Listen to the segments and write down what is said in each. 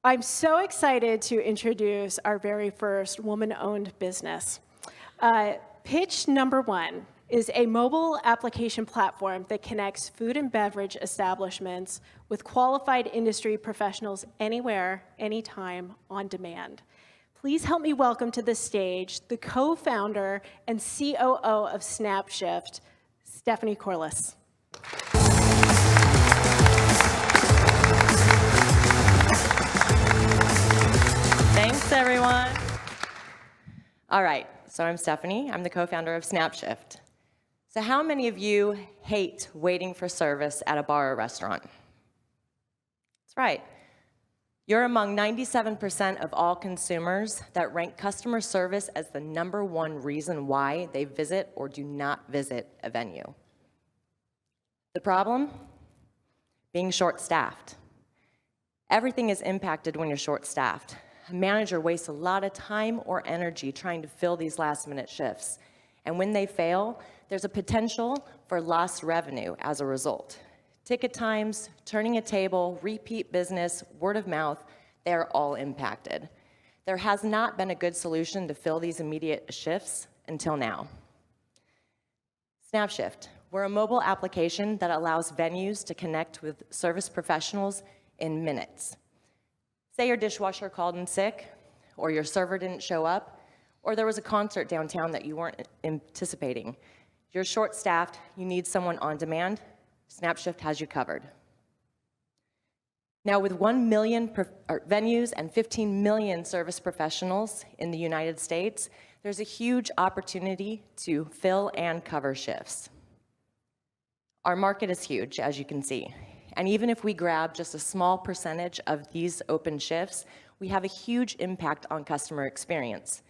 I'm so excited to introduce our very first woman-owned business. Pitch number one is a mobile application platform that connects food and beverage establishments with qualified industry professionals anywhere, anytime, on demand. Please help me welcome to the stage the co-founder and COO of SnapShyft, Stephanie Corliss. Thanks, everyone. All right, so I'm Stephanie. I'm the co-founder of SnapShyft. So how many of you hate waiting for service at a bar or restaurant? That's right. You're among 97% of all consumers that rank customer service as the #1 reason why they visit or do not visit a venue. The problem? Being short-staffed. Everything is impacted when you're short-staffed. A manager wastes a lot of time or energy trying to fill these last-minute shifts. And when they fail, there's a potential for lost revenue as a result. Ticket times, turning a table, repeat business, word of mouth, they're all impacted. There has not been a good solution to fill these immediate shifts until now. SnapShyft, we're a mobile application that allows venues to connect with service professionals in minutes. Say your dishwasher called in sick, or your server didn't show up, or there was a concert downtown that you weren't anticipating. You're short-staffed, you need someone on demand, SnapShyft has you covered. Now, with 1 million venues and 15 million service professionals in the United States, there's a huge opportunity to fill and cover shifts. Our market is huge, as you can see. And even if we grab just a small percentage of these open shifts, we have a huge impact on customer experience.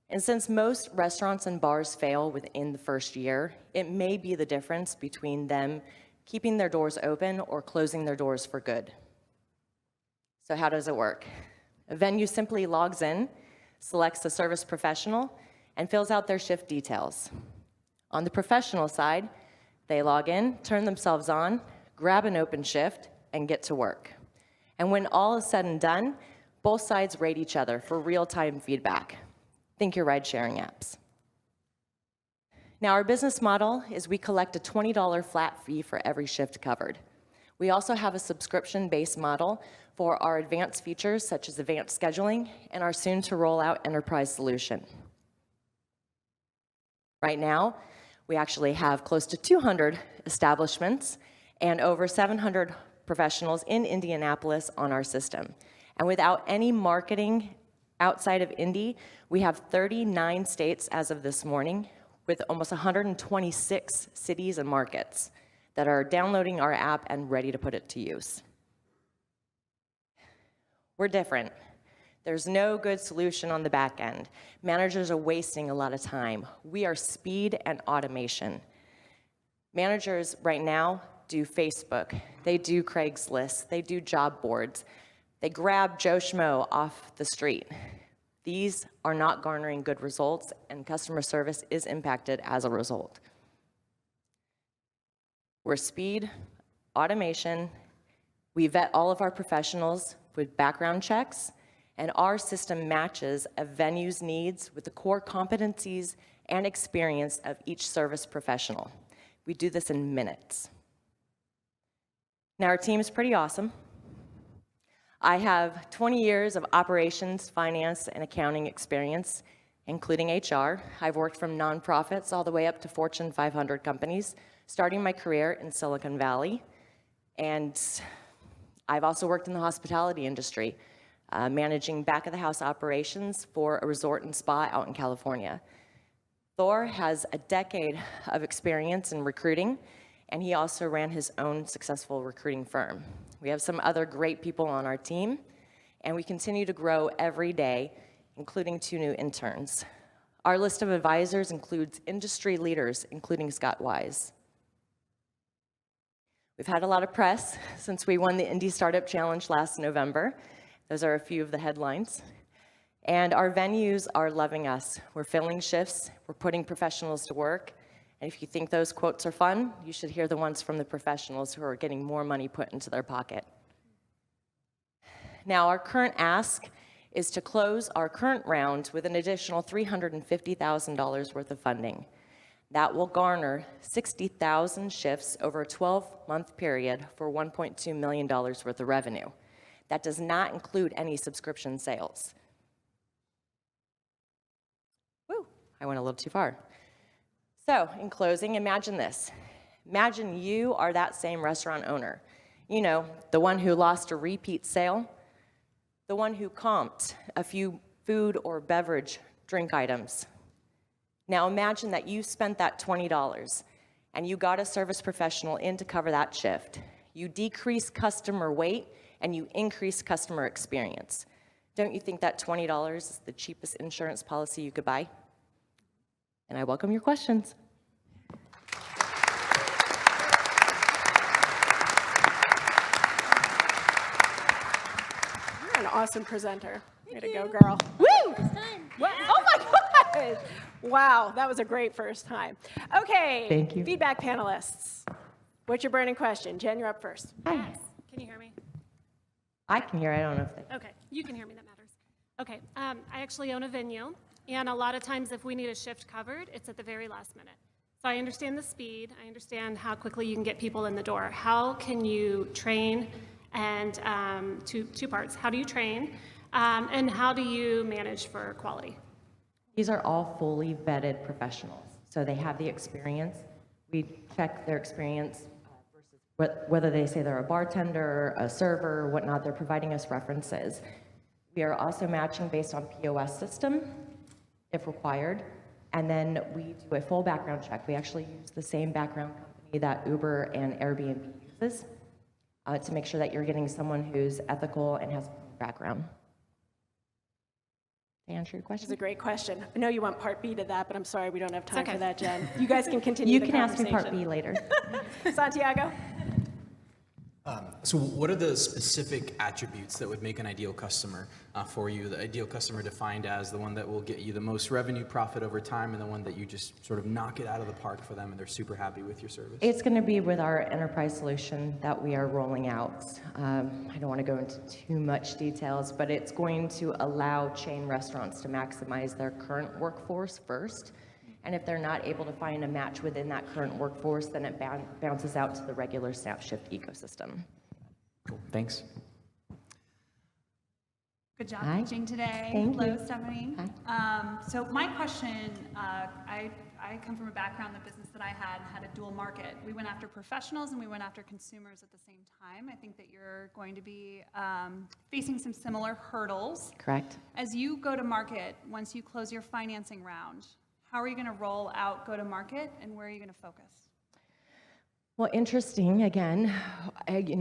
And since most restaurants and bars fail within the first year, it may be the difference between them keeping their doors open or closing their doors for good. So how does it work? A venue simply logs in, selects a service professional, and fills out their shift details. On the professional side, they log in, turn themselves on, grab an open shift, and get to work. And when all is said and done, both sides rate each other for real-time feedback. Think your ride-sharing apps. Now, our business model is we collect a $20 flat fee for every shift covered. We also have a subscription-based model for our advanced features, such as advanced scheduling, and our soon-to-roll-out enterprise solution. Right now, we actually have close to 200 establishments and over 700 professionals in Indianapolis on our system. And without any marketing outside of Indy, we have 39 states as of this morning, with almost 126 cities and markets that are downloading our app and ready to put it to use. We're different. There's no good solution on the back end. Managers are wasting a lot of time. We are speed and automation. Managers right now do Facebook, they do Craigslist, they do job boards, they grab Joe Schmo off the street. These are not garnering good results, and customer service is impacted as a result. We're speed, automation, we vet all of our professionals with background checks, and our system matches a venue's needs with the core competencies and experience of each service professional. We do this in minutes. Now, our team is pretty awesome. I have 20 years of operations, finance, and accounting experience, including HR. I've worked from nonprofits all the way up to Fortune 500 companies, starting my career in Silicon Valley. And I've also worked in the hospitality industry, managing back-of-the-house operations for a resort and spa out in California. Thor has a decade of experience in recruiting, and he also ran his own successful recruiting firm. We have some other great people on our team, and we continue to grow every day, including 2 new interns. Our list of advisors includes industry leaders, including Scott Wise. We've had a lot of press since we won the Indy Startup Challenge last November. Those are a few of the headlines. And our venues are loving us. We're filling shifts, we're putting professionals to work, and if you think those quotes are fun, you should hear the ones from the professionals who are getting more money put into their pocket. Now, our current ask is to close our current round with an additional $350,000 worth of funding. That will garner 60,000 shifts over a 12-month period for $1.2 million worth of revenue. That does not include any subscription sales. Woo, I went a little too far. So, in closing, imagine this. Imagine you are that same restaurant owner. You know, the one who lost a repeat sale, the one who comped a few food or beverage drink items. Now imagine that you spent that $20 and you got a service professional in to cover that shift. You decrease customer wait and you increase customer experience. Don't you think that $20 is the cheapest insurance policy you could buy? And I welcome your questions. You're an awesome presenter. Way to go, girl. Woo! What? Oh my gosh! Wow, that was a great first time. Okay. Thank you. Feedback panelists. What's your burning question? Jen, you're up first. Yes. Can you hear me? I can hear, I don't know if they... Okay, you can hear me, that matters. Okay, I actually own a venue, and a lot of times if we need a shift covered, it's at the very last minute. So I understand the speed, I understand how quickly you can get people in the door. How can you train, and two parts, how do you train, and how do you manage for quality? These are all fully vetted professionals, so they have the experience. We check their experience versus whether they say they're a bartender, a server, whatnot, they're providing us references. We are also matching based on POS system, if required, and then we do a full background check. We actually use the same background company that Uber and Airbnb uses to make sure that you're getting someone who's ethical and has a background. To answer your question? This is a great question. I know you want part B to that, but I'm sorry we don't have time okay. for that, Jen. You guys can continue You the can ask me conversation. part B later. Santiago? So what are the specific attributes that would make an ideal customer for you? The ideal customer defined as the one that will get you the most revenue profit over time and the one that you just sort of knock it out of the park for them and they're super happy with your service? It's going to be with our enterprise solution that we are rolling out. I don't want to go into too much details, but it's going to allow chain restaurants to maximize their current workforce first. And if they're not able to find a match within that current workforce, then it bounces out to the regular SnapShyft ecosystem. Cool, thanks. Good job Hi. teaching today. Thank Hello, you. Stephanie. So my question, I come from a background, the business that I had a dual market. We went after professionals and we went after consumers at the same time. I think that you're going to be facing some similar hurdles. Correct. As you go to market, once you close your financing round, how are you going to roll out go to market and where are you going to focus? Well, interesting, again,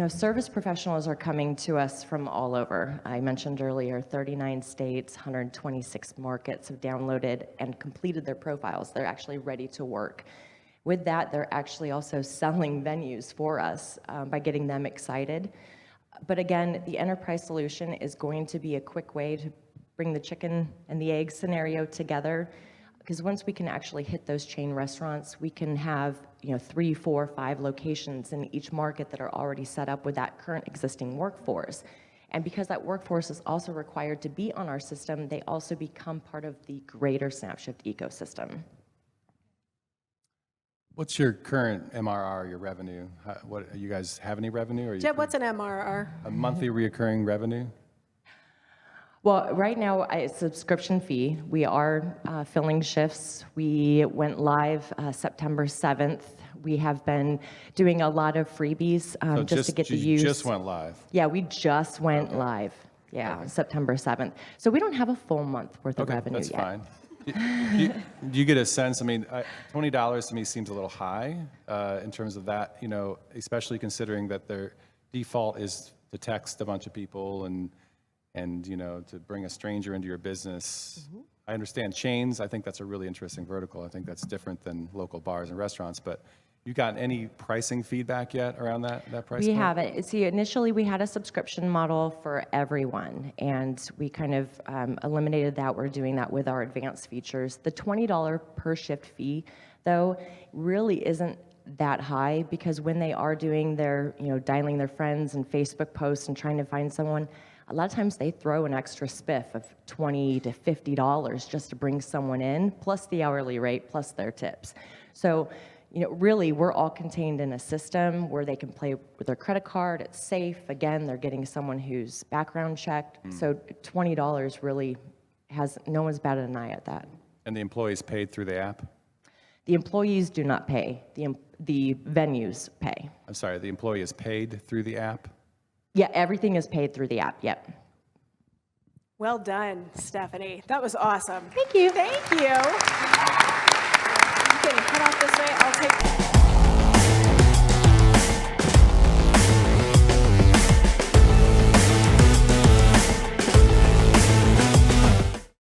service professionals are coming to us from all over. I mentioned earlier, 39 states, 126 markets have downloaded and completed their profiles. They're actually ready to work. With that, they're actually also selling venues for us by getting them excited. But again, the enterprise solution is going to be a quick way to bring the chicken and the egg scenario together. Because once we can actually hit those chain restaurants, we can have 3, 4, 5 locations in each market that are already set up with that current existing workforce. And because that workforce is also required to be on our system, they also become part of the greater SnapShyft ecosystem. What's your current MRR, your revenue? What, you guys have any revenue? Or Jen, what's an MRR? a monthly reoccurring revenue? Well, right now, it's a subscription fee. We are filling shifts. We went live September 7th. We have been doing a lot of freebies So just to get the use. You just went live. Yeah, we just went live. Yeah, September 7th. So we don't have a full month worth of Okay, revenue that's yet. fine. Do you get a sense? I mean, $20 to me seems a little high in terms of that. Especially considering that their default is to text a bunch of people and to bring a stranger into your business. Mm-hmm. I understand chains. I think that's a really interesting vertical. I think that's different than local bars and restaurants. But you got any pricing feedback yet around that price We point? haven't. See, initially we had a subscription model for everyone, and we kind of eliminated that. We're doing that with our advanced features. The $20 per shift fee, though, really isn't that high because when they are doing their, dialing their friends and Facebook posts and trying to find someone, a lot of times they throw an extra spiff of $20 to $50 just to bring someone in, plus the hourly rate, plus their tips. So, really, we're all contained in a system where they can pay with their credit card. It's safe. Again, they're getting someone who's background checked. So $20 really no one's batted an eye at that. And the employees paid through the app? The employees do not pay. The venues pay. I'm sorry, the employee is paid through the app? Yeah, everything is paid through the app, yep. Well done, Stephanie. That was awesome. Thank you. Thank you. You can head off this way. I'll take